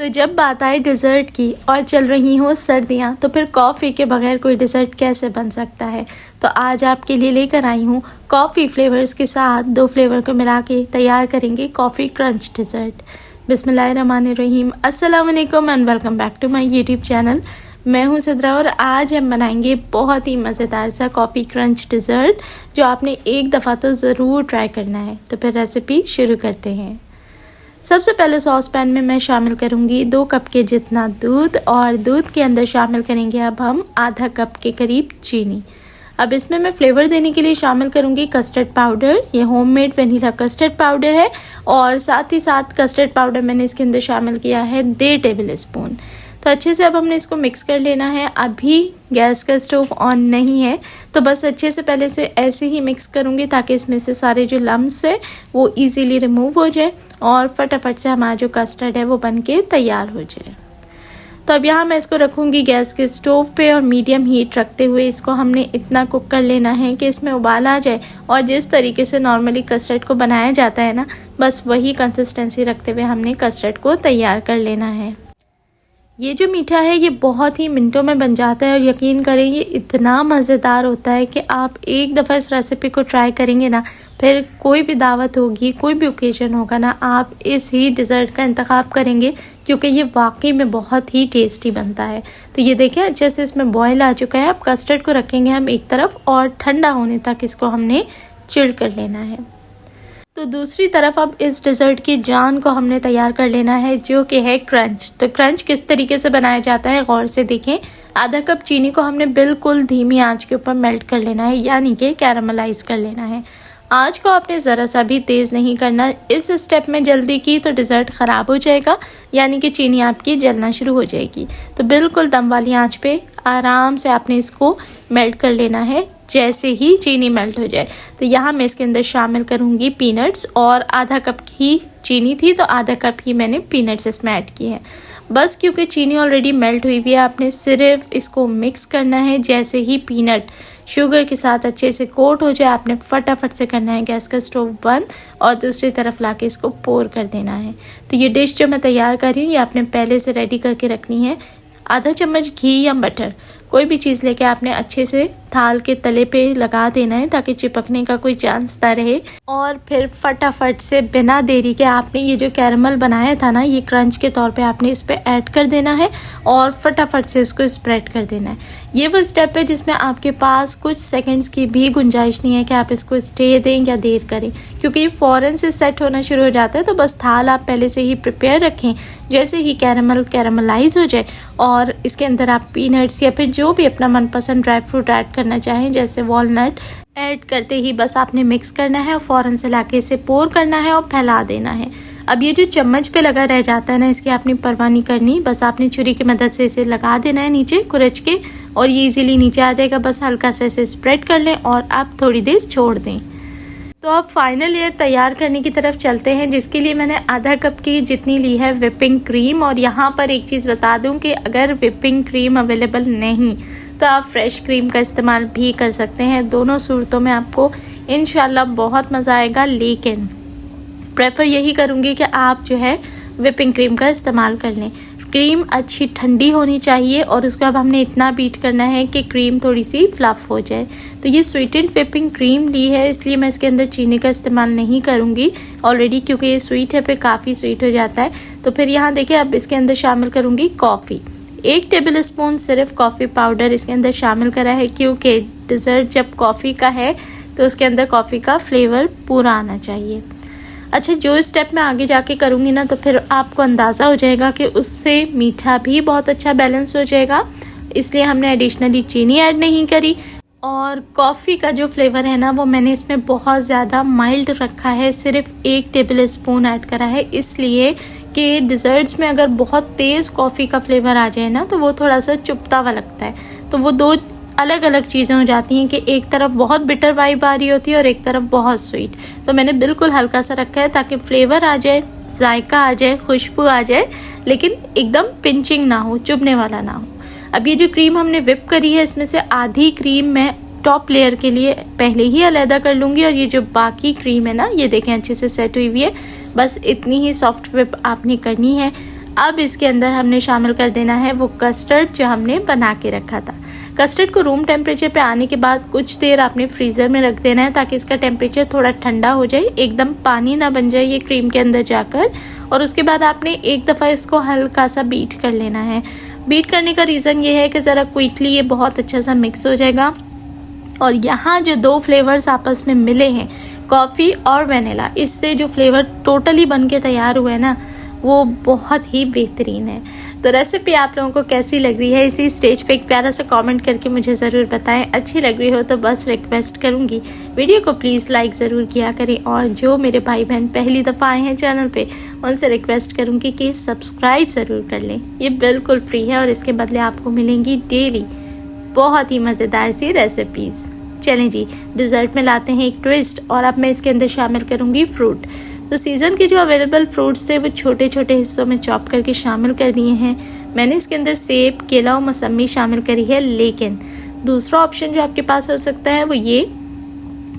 तो जब बात आए डिज़र्ट की और चल रही हो सर्दियाँ, तो फिर कॉफ़ी के बगैर कोई डिज़र्ट कैसे बन सकता है। तो आज आपके लिए लेकर आई हूँ कॉफ़ी फ्लेवर्स के साथ 2 फ्लेवर को मिला के तैयार करेंगे कॉफ़ी क्रंच डिज़र्ट। बिस्मिल्लाहिर्रहमानिर्रहीम, अस्सलाम वालेकुम and welcome back to my YouTube channel. मैं हूँ सिद्रा और आज हम बनाएंगे बहुत ही मज़ेदार सा कॉफ़ी क्रंच डिज़र्ट जो आपने एक दफ़ा तो ज़रूर ट्राई करना है। तो फिर रेसिपी शुरू करते हैं। सबसे पहले सॉस पैन में मैं शामिल करूंगी 2 कप के जितना दूध और दूध के अंदर शामिल करेंगे अब हम आधा कप के करीब चीनी। अब इसमें मैं फ्लेवर देने के लिए शामिल करूंगी कस्टर्ड पाउडर। ये होममेड वनीला कस्टर्ड पाउडर है और साथ ही साथ कस्टर्ड पाउडर मैंने इसके अंदर शामिल किया है 1.5 टेबल स्पून। तो अच्छे से अब हमने इसको मिक्स कर लेना है। अभी गैस का स्टोव ऑन नहीं है, तो बस अच्छे से पहले से ऐसे ही मिक्स करूँगी ताकि इसमें से सारे जो लम्स है वो इजीली रिमूव हो जाए और फटाफट से हमारा जो कस्टर्ड है वो बन के तैयार हो जाए। तो अब यहाँ मैं इसको रखूँगी गैस के स्टोव पे और मीडियम हीट रखते हुए इसको हमने इतना कुक कर लेना है कि इसमें उबाल आ जाए और जिस तरीके से नॉर्मली कस्टर्ड को बनाया जाता है ना, बस वही कंसिस्टेंसी रखते हुए हमने कस्टर्ड को तैयार कर लेना है। ये जो मीठा है ये बहुत ही मिनटों में बन जाता है और यकीन करें ये इतना मज़ेदार होता है कि आप एक दफ़ा इस रेसिपी को ट्राई करेंगे ना, फिर कोई भी दावत होगी, कोई भी ओकेजन होगा ना, आप इस ही डिज़र्ट का इंतखाब करेंगे क्योंकि ये वाकई में बहुत ही टेस्टी बनता है। तो ये देखिए अच्छे से इसमें बॉयल आ चुका है। अब कस्टर्ड को रखेंगे हम एक तरफ और ठंडा होने तक इसको हमने चिल कर लेना है। तो दूसरी तरफ अब इस डिज़र्ट की जान को हमने तैयार कर लेना है जो कि है क्रंच। तो क्रंच किस तरीके से बनाया जाता है गौर से देखें। आधा कप चीनी को हमने बिल्कुल धीमी आंच के ऊपर मेल्ट कर लेना है, यानी कि कैरामलाइज कर लेना है। आंच को आपने ज़रा सा भी तेज़ नहीं करना। इस स्टेप में जल्दी की तो डिज़र्ट ख़राब हो जाएगा, यानी कि चीनी आपकी जलना शुरू हो जाएगी। तो बिल्कुल दम वाली आंच पे आराम से आपने इसको मेल्ट कर लेना है। जैसे ही चीनी मेल्ट हो जाए तो यहाँ मैं इसके अंदर शामिल करूँगी पीनट्स और आधा कप की चीनी थी तो आधा कप ही मैंने पीनट्स इसमें ऐड किए हैं। बस क्योंकि चीनी ऑलरेडी मेल्ट हुई हुई है, आपने सिर्फ इसको मिक्स करना है। जैसे ही पीनट शुगर के साथ अच्छे से कोट हो जाए आपने फटाफट से करना है गैस का स्टोव बंद और दूसरी तरफ लाके इसको पोर कर देना है। तो ये डिश जो मैं तैयार कर रही हूँ ये आपने पहले से रेडी करके रखनी है। आधा चम्मच घी या बटर कोई भी चीज़ लेके आपने अच्छे से थाल के तले पे लगा देना है ताकि चिपकने का कोई चांस ना रहे। और फिर फटाफट से बिना देरी के आपने ये जो कैरमल बनाया था ना, ये क्रंच के तौर पे आपने इस पे ऐड कर देना है और फटाफट से इसको स्प्रेड कर देना है। ये वो स्टेप है जिसमें आपके पास कुछ सेकंड्स की भी गुंजाइश नहीं है कि आप इसको स्टे दें या देर करें, क्योंकि ये फ़ौरन से सेट होना शुरू हो जाता है। तो बस थाल आप पहले से ही प्रिपेयर रखें। जैसे ही कैरमलाइज हो जाए और इसके अंदर आप पीनट्स या फिर जो भी अपना मनपसंद ड्राई फ्रूट ऐड करना चाहें जैसे वॉलनट ऐड करते ही बस आपने मिक्स करना है और फ़ौरन से लाके इसे पोर करना है और फैला देना है। अब ये जो चम्मच पे लगा रह जाता है ना, इसकी आपने परवाह नहीं करनी। बस आपने छुरी की मदद से इसे लगा देना है नीचे कुरच के और ये इजीली नीचे आ जाएगा। बस हल्का से इसे स्प्रेड कर लें और आप थोड़ी देर छोड़ दें। तो अब फाइनल लेयर तैयार करने की तरफ चलते हैं, जिसके लिए मैंने आधा कप की जितनी ली है विपिंग क्रीम। और यहाँ पर एक चीज़ बता दूँ कि अगर विपिंग क्रीम अवेलेबल नहीं तो आप फ्रेश क्रीम का इस्तेमाल भी कर सकते हैं। दोनों सूरतों में आपको इंशाल्लाह बहुत मज़ा आएगा, लेकिन प्रेफर यही करूँगी कि आप जो है विपिंग क्रीम का इस्तेमाल कर लें। क्रीम अच्छी ठंडी होनी चाहिए और उसको अब हमने इतना बीट करना है कि क्रीम थोड़ी सी फ्लफ़ हो जाए। तो ये स्वीटेंड विपिंग क्रीम ली है, इसलिए मैं इसके अंदर चीनी का इस्तेमाल नहीं करूँगी ऑलरेडी, क्योंकि ये स्वीट है फिर काफ़ी स्वीट हो जाता है। तो फिर यहाँ देखिए अब इसके अंदर शामिल करूँगी कॉफ़ी। 1 टेबल स्पून सिर्फ कॉफ़ी पाउडर इसके अंदर शामिल करा है, क्योंकि डिज़र्ट जब कॉफ़ी का है तो उसके अंदर कॉफ़ी का फ्लेवर पूरा आना चाहिए। अच्छा, जो स्टेप मैं आगे जाके करूँगी ना, तो फिर आपको अंदाज़ा हो जाएगा कि उससे मीठा भी बहुत अच्छा बैलेंस हो जाएगा, इसलिए हमने एडिशनली चीनी ऐड नहीं करी। और कॉफ़ी का जो फ्लेवर है ना वो मैंने इसमें बहुत ज़्यादा माइल्ड रखा है, सिर्फ 1 टेबल स्पून ऐड करा है, इसलिए कि डिज़र्ट्स में अगर बहुत तेज़ कॉफ़ी का फ्लेवर आ जाए ना तो वो थोड़ा सा चुभता हुआ लगता है। तो वो 2 अलग अलग चीज़ें हो जाती हैं कि एक तरफ बहुत बिटर वाइब आ रही होती है और एक तरफ बहुत स्वीट। तो मैंने बिल्कुल हल्का सा रखा है ताकि फ्लेवर आ जाए, जायका आ जाए, खुशबू आ जाए, लेकिन एकदम पिंचिंग ना हो, चुभने वाला ना हो। अब ये जो क्रीम हमने विप करी है इसमें से आधी क्रीम मैं टॉप लेयर के लिए पहले ही अलहदा कर लूँगी और ये जो बाकी क्रीम है ना, ये देखें अच्छे से सेट हुई हुई है। बस इतनी ही सॉफ्ट विप आपने करनी है। अब इसके अंदर हमने शामिल कर देना है वो कस्टर्ड जो हमने बना के रखा था। कस्टर्ड को रूम टेम्परेचर पे आने के बाद कुछ देर आपने फ्रीज़र में रख देना है ताकि इसका टेम्परेचर थोड़ा ठंडा हो जाए, एकदम पानी ना बन जाए ये क्रीम के अंदर जाकर। और उसके बाद आपने एक दफ़ा इसको हल्का सा बीट कर लेना है। बीट करने का रीज़न ये है कि ज़रा क्विकली ये बहुत अच्छा सा मिक्स हो जाएगा। और यहाँ जो दो फ्लेवर्स आपस में मिले हैं, कॉफ़ी और वनीला, इससे जो फ्लेवर टोटली बन के तैयार हुआ है ना, वो बहुत ही बेहतरीन है। तो रेसिपी आप लोगों को कैसी लग रही है, इसी स्टेज पे एक प्यारा सा कमेंट करके मुझे ज़रूर बताएं। अच्छी लग रही हो तो बस रिक्वेस्ट करूँगी वीडियो को प्लीज़ लाइक ज़रूर किया करें, और जो मेरे भाई बहन पहली दफ़ा आए हैं चैनल पे उनसे रिक्वेस्ट करूँगी कि सब्सक्राइब ज़रूर कर लें। ये बिल्कुल फ्री है और इसके बदले आपको मिलेंगी डेली बहुत ही मज़ेदार सी रेसिपीज़। चलें जी, डिज़र्ट में लाते हैं एक ट्विस्ट, और अब मैं इसके अंदर शामिल करूँगी फ्रूट। तो सीज़न के जो अवेलेबल फ्रूट्स थे वो छोटे छोटे हिस्सों में चॉप करके शामिल कर दिए हैं। मैंने इसके अंदर सेब, केला और मौसमी शामिल करी है, लेकिन दूसरा ऑप्शन जो आपके पास हो सकता है वो ये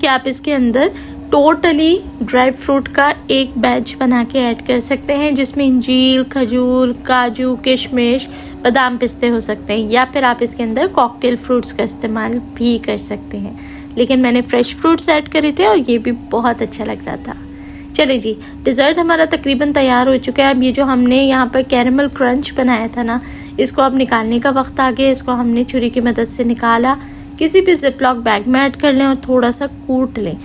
कि आप इसके अंदर टोटली ड्राई फ्रूट का एक बैच बना के ऐड कर सकते हैं, जिसमें इंजीर, खजूर, काजू, किशमिश, बादाम, पिस्ते हो सकते हैं, या फिर आप इसके अंदर कॉकटेल फ्रूट्स का इस्तेमाल भी कर सकते हैं। लेकिन मैंने फ्रेश फ्रूट्स ऐड करे थे और ये भी बहुत अच्छा लग रहा था। चलिए जी, डिज़र्ट हमारा तकरीबन तैयार हो चुका है। अब ये जो हमने यहाँ पर कैरेमल क्रंच बनाया था ना, इसको अब निकालने का वक्त आ गया। इसको हमने छुरी की मदद से निकाला, किसी भी जिपलॉक बैग में ऐड कर लें और थोड़ा सा कूट लें।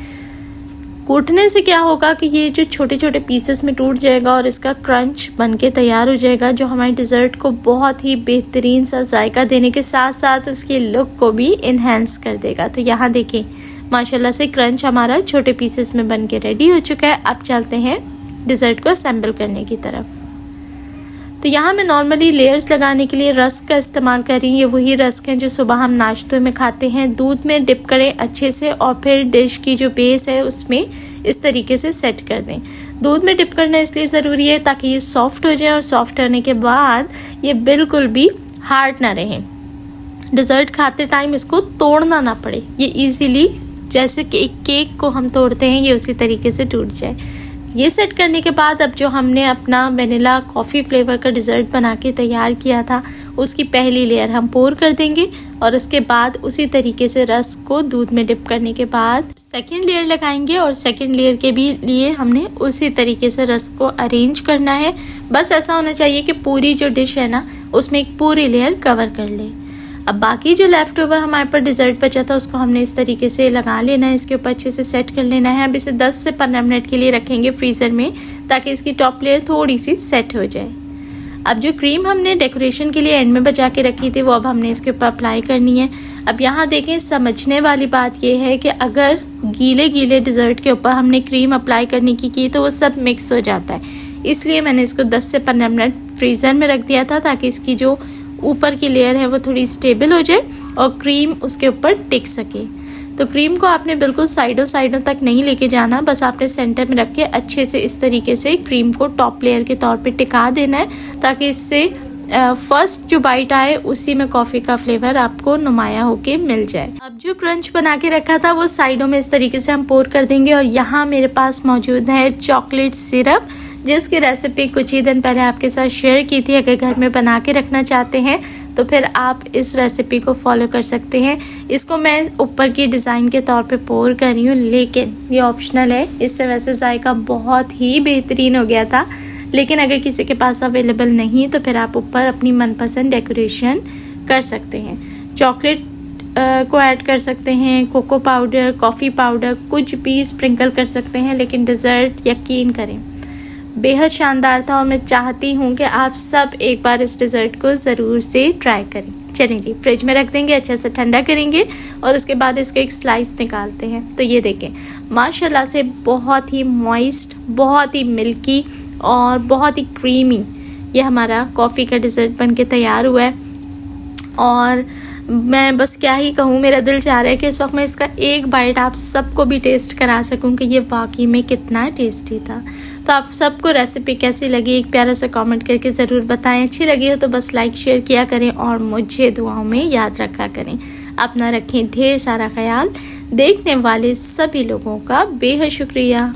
कूटने से क्या होगा कि ये जो छोटे छोटे पीसेस में टूट जाएगा और इसका क्रंच बन के तैयार हो जाएगा, जो हमारे डिज़र्ट को बहुत ही बेहतरीन सा जायका देने के साथ साथ उसकी लुक को भी इन्हेंस कर देगा। तो यहाँ देखिए माशाल्लाह से क्रंच हमारा छोटे पीसेस में बन के रेडी हो चुका है। अब चलते हैं डिज़र्ट को असेंबल करने की तरफ। तो यहाँ मैं नॉर्मली लेयर्स लगाने के लिए रस्क का इस्तेमाल कर रही हूँ। ये वही रस्क हैं जो सुबह हम नाश्ते में खाते हैं। दूध में डिप करें अच्छे से और फिर डिश की जो बेस है उसमें इस तरीके से सेट कर दें। दूध में डिप करना इसलिए ज़रूरी है ताकि ये सॉफ्ट हो जाए, और सॉफ्ट होने के बाद ये बिल्कुल भी हार्ड ना रहे। डिज़र्ट खाते टाइम इसको तोड़ना ना पड़े, ये ईजीली जैसे कि एक केक को हम तोड़ते हैं ये उसी तरीके से टूट जाए। ये सेट करने के बाद अब जो हमने अपना वनीला कॉफ़ी फ्लेवर का डिज़र्ट बना के तैयार किया था, उसकी पहली लेयर हम पोर कर देंगे, और उसके बाद उसी तरीके से रस को दूध में डिप करने के बाद सेकंड लेयर लगाएंगे, और सेकंड लेयर के भी लिए हमने उसी तरीके से रस को अरेंज करना है। बस ऐसा होना चाहिए कि पूरी जो डिश है ना उसमें एक पूरी लेयर कवर कर ले। अब बाकी जो लेफ्ट ओवर हमारे पर डिज़र्ट बचा था उसको हमने इस तरीके से लगा लेना है, इसके ऊपर अच्छे से सेट कर लेना है। अब इसे 10 से 15 मिनट के लिए रखेंगे फ्रीज़र में ताकि इसकी टॉप लेयर थोड़ी सी सेट हो जाए। अब जो क्रीम हमने डेकोरेशन के लिए एंड में बचा के रखी थी वो अब हमने इसके ऊपर अप्लाई करनी है। अब यहाँ देखें, समझने वाली बात यह है कि अगर गीले गीले डिज़र्ट के ऊपर हमने क्रीम अप्लाई करने की तो वो सब मिक्स हो जाता है, इसलिए मैंने इसको 10 से 15 मिनट फ्रीज़र में रख दिया था ताकि इसकी जो ऊपर की लेयर है वो थोड़ी स्टेबल हो जाए और क्रीम उसके ऊपर टिक सके। तो क्रीम को आपने बिल्कुल साइडों तक नहीं लेके जाना, बस आपने सेंटर में रख के अच्छे से इस तरीके से क्रीम को टॉप लेयर के तौर पे टिका देना है ताकि इससे फर्स्ट जो बाइट आए उसी में कॉफ़ी का फ्लेवर आपको नुमाया होके मिल जाए। अब जो क्रंच बना के रखा था वो साइडों में इस तरीके से हम पोर कर देंगे, और यहाँ मेरे पास मौजूद है चॉकलेट सिरप, जिसकी रेसिपी कुछ ही दिन पहले आपके साथ शेयर की थी। अगर घर में बना के रखना चाहते हैं तो फिर आप इस रेसिपी को फॉलो कर सकते हैं। इसको मैं ऊपर की डिज़ाइन के तौर पे पोर कर रही हूँ, लेकिन ये ऑप्शनल है। इससे वैसे जायका बहुत ही बेहतरीन हो गया था, लेकिन अगर किसी के पास अवेलेबल नहीं तो फिर आप ऊपर अपनी मनपसंद डेकोरेशन कर सकते हैं। चॉकलेट को ऐड कर सकते हैं, कोको पाउडर, कॉफ़ी पाउडर, कुछ भी स्प्रिंकल कर सकते हैं, लेकिन डिज़र्ट यकीन करें बेहद शानदार था, और मैं चाहती हूँ कि आप सब एक बार इस डिज़र्ट को ज़रूर से ट्राई करें। चलें जी, फ्रिज में रख देंगे, अच्छे से ठंडा करेंगे और उसके बाद इसका एक स्लाइस निकालते हैं। तो ये देखें माशाल्लाह से बहुत ही मॉइस्ट, बहुत ही मिल्की और बहुत ही क्रीमी ये हमारा कॉफ़ी का डिज़र्ट बन के तैयार हुआ है। और मैं बस क्या ही कहूँ, मेरा दिल चाह रहा है कि इस वक्त मैं इसका एक बाइट आप सबको भी टेस्ट करा सकूँ कि ये वाकई में कितना टेस्टी था। तो आप सबको रेसिपी कैसी लगी एक प्यारा सा कमेंट करके ज़रूर बताएं। अच्छी लगी हो तो बस लाइक शेयर किया करें और मुझे दुआओं में याद रखा करें। अपना रखें ढेर सारा ख्याल। देखने वाले सभी लोगों का बेहद शुक्रिया।